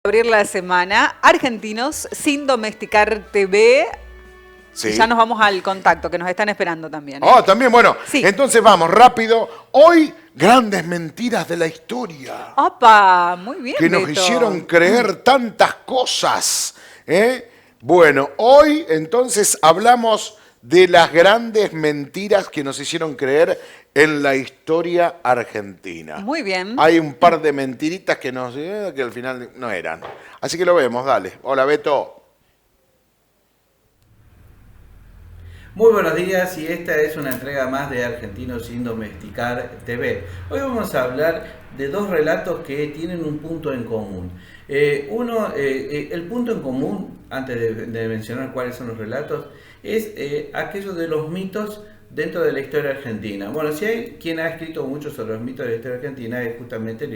Abrir la semana, Argentinos sin Domesticar TV. Sí. Ya nos vamos al contacto, que nos están esperando también. Oh, también, bueno. Sí. Entonces vamos, rápido. Hoy, grandes mentiras de la historia. ¡Opa! Muy bien, Que nos Beto. hicieron creer tantas cosas. Bueno, hoy entonces hablamos de las grandes mentiras que nos hicieron creer en la historia argentina. Muy bien. Hay un par de mentiritas que al final no eran. Así que lo vemos, dale. Hola, Beto. Muy buenos días y esta es una entrega más de Argentinos sin Domesticar TV. Hoy vamos a hablar de dos relatos que tienen un punto en común. El punto en común, antes de mencionar cuáles son los relatos, es aquello de los mitos dentro de la historia argentina. Bueno, si hay quien ha escrito mucho sobre los mitos de la historia argentina es justamente el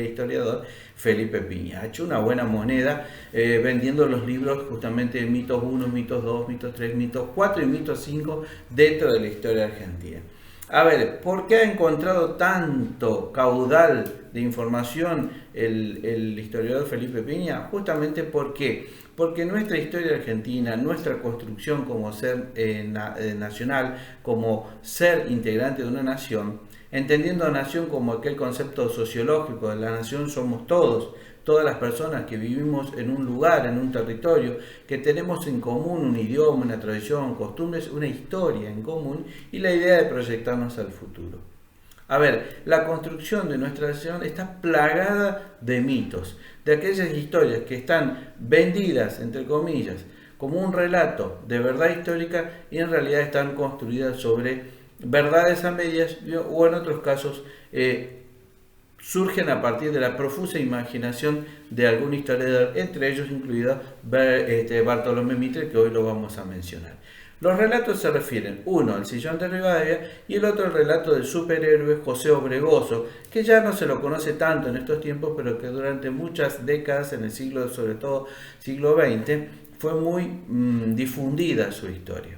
historiador Felipe Piña. Ha hecho una buena moneda vendiendo los libros justamente mitos 1, mitos 2, mitos 3, mitos 4 y mitos 5 dentro de la historia argentina. A ver, ¿por qué ha encontrado tanto caudal de información el historiador Felipe Piña? Justamente porque nuestra historia argentina, nuestra construcción como ser nacional, como ser integrante de una nación, entendiendo a nación como aquel concepto sociológico de la nación somos todos, todas las personas que vivimos en un lugar, en un territorio, que tenemos en común un idioma, una tradición, costumbres, una historia en común y la idea de proyectarnos al futuro. A ver, la construcción de nuestra nación está plagada de mitos, de aquellas historias que están vendidas, entre comillas, como un relato de verdad histórica y en realidad están construidas sobre verdades a medias o en otros casos surgen a partir de la profusa imaginación de algún historiador, entre ellos incluido Bartolomé Mitre, que hoy lo vamos a mencionar. Los relatos se refieren, uno al Sillón de Rivadavia y el otro al relato del superhéroe José Obregoso, que ya no se lo conoce tanto en estos tiempos, pero que durante muchas décadas en el siglo, sobre todo siglo XX, fue muy difundida su historia.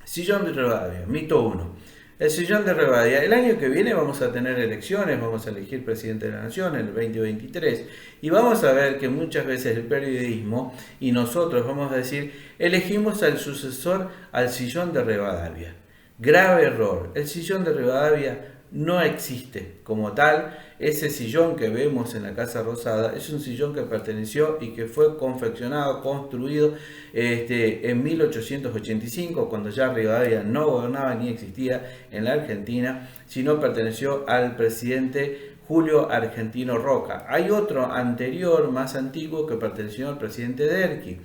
Sillón de Rivadavia, mito 1. El Sillón de Rivadavia. El año que viene vamos a tener elecciones, vamos a elegir presidente de la nación en el 2023 y vamos a ver que muchas veces el periodismo y nosotros vamos a decir elegimos al sucesor al Sillón de Rivadavia. Grave error. El Sillón de Rivadavia no existe como tal. Ese sillón que vemos en la Casa Rosada es un sillón que perteneció y que fue confeccionado, construido en 1885, cuando ya Rivadavia no gobernaba ni existía en la Argentina, sino perteneció al presidente Julio Argentino Roca. Hay otro anterior, más antiguo, que perteneció al presidente Derqui.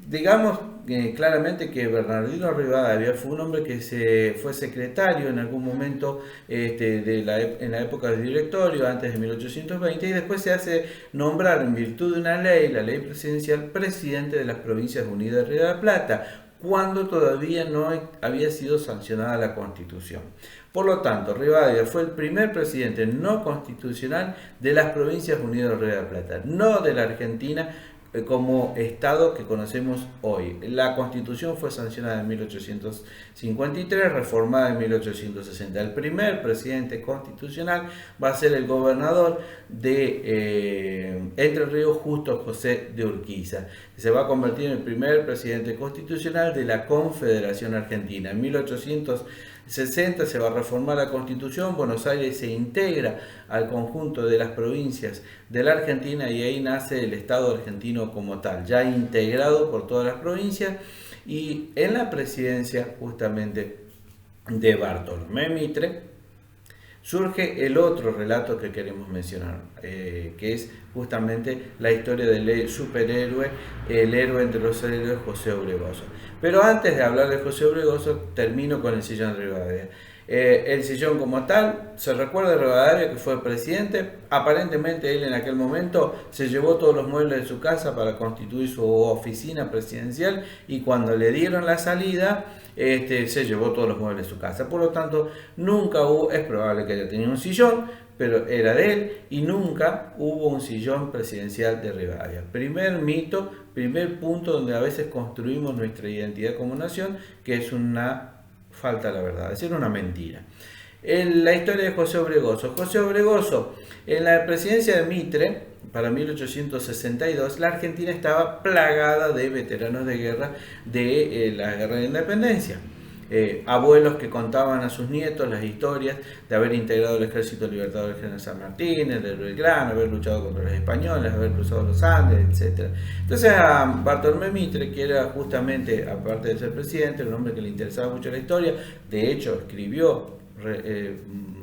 Digamos claramente que Bernardino Rivadavia fue un hombre que fue secretario en algún momento en la época del directorio, antes de 1820, y después se hace nombrar en virtud de una ley, la ley presidencial, presidente de las Provincias Unidas de Río de la Plata, cuando todavía no había sido sancionada la Constitución. Por lo tanto, Rivadavia fue el primer presidente no constitucional de las Provincias Unidas de Río de la Plata, no de la Argentina como Estado que conocemos hoy. La Constitución fue sancionada en 1853, reformada en 1860. El primer presidente constitucional va a ser el gobernador de Entre Ríos, Justo José de Urquiza. Se va a convertir en el primer presidente constitucional de la Confederación Argentina. En 1860 se va a reformar la Constitución, Buenos Aires se integra al conjunto de las provincias de la Argentina y ahí nace el Estado argentino como tal, ya integrado por todas las provincias y en la presidencia justamente de Bartolomé Mitre surge el otro relato que queremos mencionar, que es justamente la historia del superhéroe, el héroe entre los héroes, José Obregoso. Pero antes de hablar de José Obregoso, termino con el Sillón de Rivadavia. El sillón como tal, se recuerda de Rivadavia que fue presidente, aparentemente él en aquel momento se llevó todos los muebles de su casa para constituir su oficina presidencial y cuando le dieron la salida, se llevó todos los muebles de su casa. Por lo tanto, nunca hubo, es probable que haya tenido un sillón, pero era de él y nunca hubo un sillón presidencial de Rivadavia. Primer mito, primer punto donde a veces construimos nuestra identidad como nación, que es una falta la verdad, es decir, una mentira. En la historia de José Obregoso. José Obregoso, en la presidencia de Mitre, para 1862, la Argentina estaba plagada de veteranos de guerra de la Guerra de Independencia. Abuelos que contaban a sus nietos las historias de haber integrado el Ejército Libertador del General San Martín, el de Belgrano, haber luchado contra los españoles, haber cruzado los Andes, etc. Entonces a Bartolomé Mitre, que era justamente, aparte de ser presidente, un hombre que le interesaba mucho la historia, de hecho escribió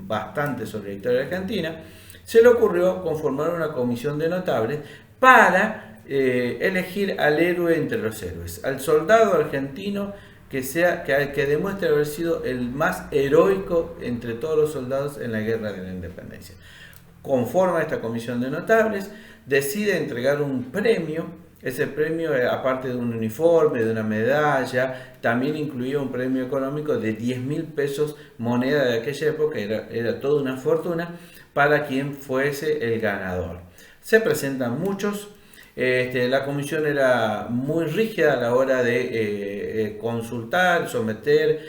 bastante sobre la historia de Argentina, se le ocurrió conformar una comisión de notables para elegir al héroe entre los héroes, al soldado argentino que demuestre haber sido el más heroico entre todos los soldados en la Guerra de la Independencia. Conforma esta comisión de notables, decide entregar un premio. Ese premio, aparte de un uniforme, de una medalla, también incluía un premio económico de 10.000 pesos, moneda de aquella época, era toda una fortuna, para quien fuese el ganador. Se presentan muchos. La comisión era muy rígida a la hora de consultar, someter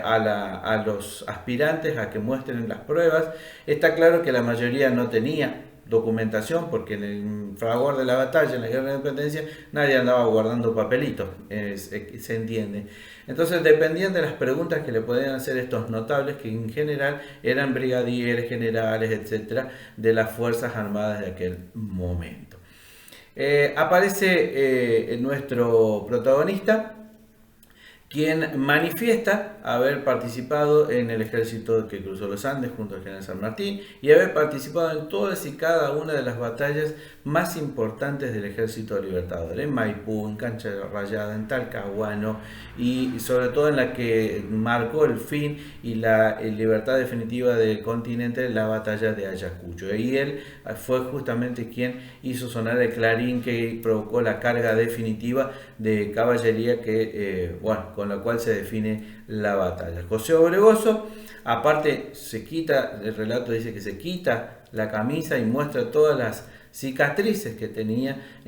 a los aspirantes a que muestren las pruebas. Está claro que la mayoría no tenía documentación, porque en el fragor de la batalla, en la Guerra de Independencia, nadie andaba guardando papelitos, se entiende. Entonces dependían de las preguntas que le podían hacer estos notables, que en general eran brigadieres, generales, etcétera, de las Fuerzas Armadas de aquel momento. Aparece nuestro protagonista, quien manifiesta haber participado en el ejército que cruzó los Andes junto al general San Martín y haber participado en todas y cada una de las batallas más importantes del ejército libertador, en Maipú, en Cancha Rayada, en Talcahuano, y sobre todo en la que marcó el fin y la libertad definitiva del continente, la batalla de Ayacucho. Y él fue justamente quien hizo sonar el clarín que provocó la carga definitiva de caballería con la cual se define la batalla. José Obregoso, aparte, el relato dice que se quita la camisa y muestra todas las cicatrices que tenía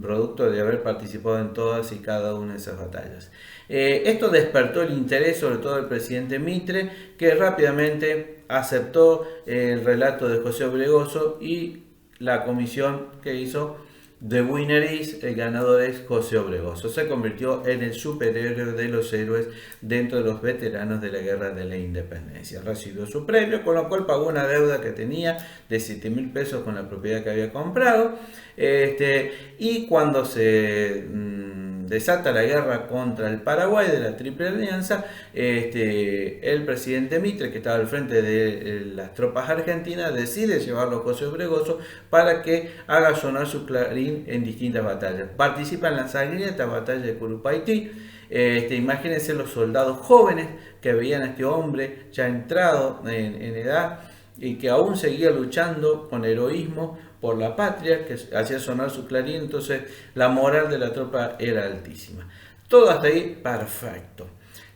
producto de haber participado en todas y cada una de esas batallas. Esto despertó el interés sobre todo del presidente Mitre, que rápidamente aceptó el relato de José Obregoso, y la comisión que hizo The winner is, el ganador es José Obregoso. Se convirtió en el superhéroe de los héroes dentro de los veteranos de la Guerra de la Independencia. Recibió su premio, con lo cual pagó una deuda que tenía de 7.000 pesos con la propiedad que había comprado. Y cuando se desata la guerra contra el Paraguay de la Triple Alianza, el presidente Mitre, que estaba al frente de las tropas argentinas, decide llevarlo a José Obregoso para que haga sonar su clarín en distintas batallas. Participa en la sangrienta batalla de Curupaytí. Imagínense los soldados jóvenes que veían a este hombre ya entrado en edad y que aún seguía luchando con heroísmo por la patria, que hacía sonar su clarín. Entonces la moral de la tropa era altísima. Todo hasta ahí perfecto.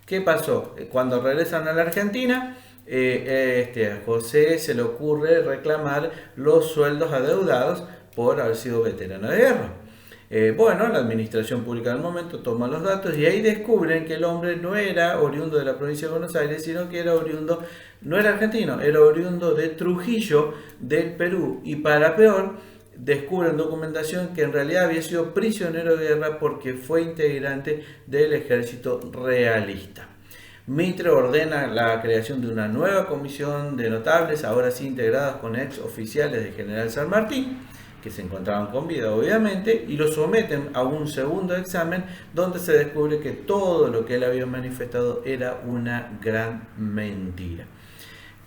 ¿Qué pasó? Cuando regresan a la Argentina, a José se le ocurre reclamar los sueldos adeudados por haber sido veterano de guerra. La administración pública del momento toma los datos y ahí descubren que el hombre no era oriundo de la provincia de Buenos Aires, sino que no era argentino, era oriundo de Trujillo, del Perú. Y para peor, descubren documentación que en realidad había sido prisionero de guerra porque fue integrante del ejército realista. Mitre ordena la creación de una nueva comisión de notables, ahora sí integradas con ex oficiales del general San Martín, que se encontraban con vida obviamente, y lo someten a un segundo examen donde se descubre que todo lo que él había manifestado era una gran mentira.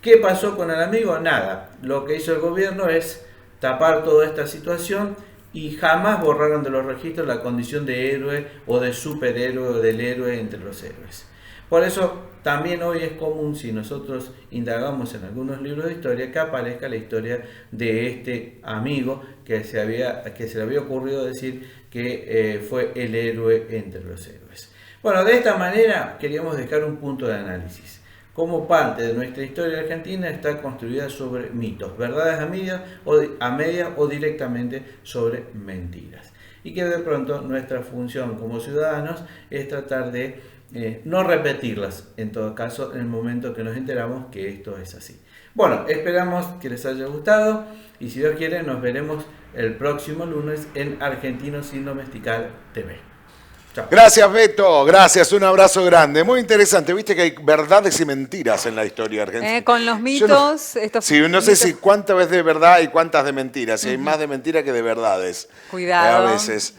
¿Qué pasó con el amigo? Nada. Lo que hizo el gobierno es tapar toda esta situación y jamás borraron de los registros la condición de héroe o de superhéroe o del héroe entre los héroes. Por eso también hoy es común, si nosotros indagamos en algunos libros de historia, que aparezca la historia de este amigo que se le había ocurrido decir que fue el héroe entre los héroes. Bueno, de esta manera queríamos dejar un punto de análisis. Como parte de nuestra historia argentina está construida sobre mitos, verdades a media o directamente sobre mentiras. Y que de pronto nuestra función como ciudadanos es tratar de no repetirlas, en todo caso, en el momento que nos enteramos que esto es así. Bueno, esperamos que les haya gustado y si Dios quiere nos veremos el próximo lunes en Argentinos sin Domesticar TV. Chao. Gracias, Beto. Gracias. Un abrazo grande. Muy interesante. Viste que hay verdades y mentiras en la historia argentina. Con los Yo mitos. no, Estos sí, no mitos. sé si cuántas veces de verdad y cuántas de mentiras. Si hay más de mentiras que de verdades. Cuidado. A veces.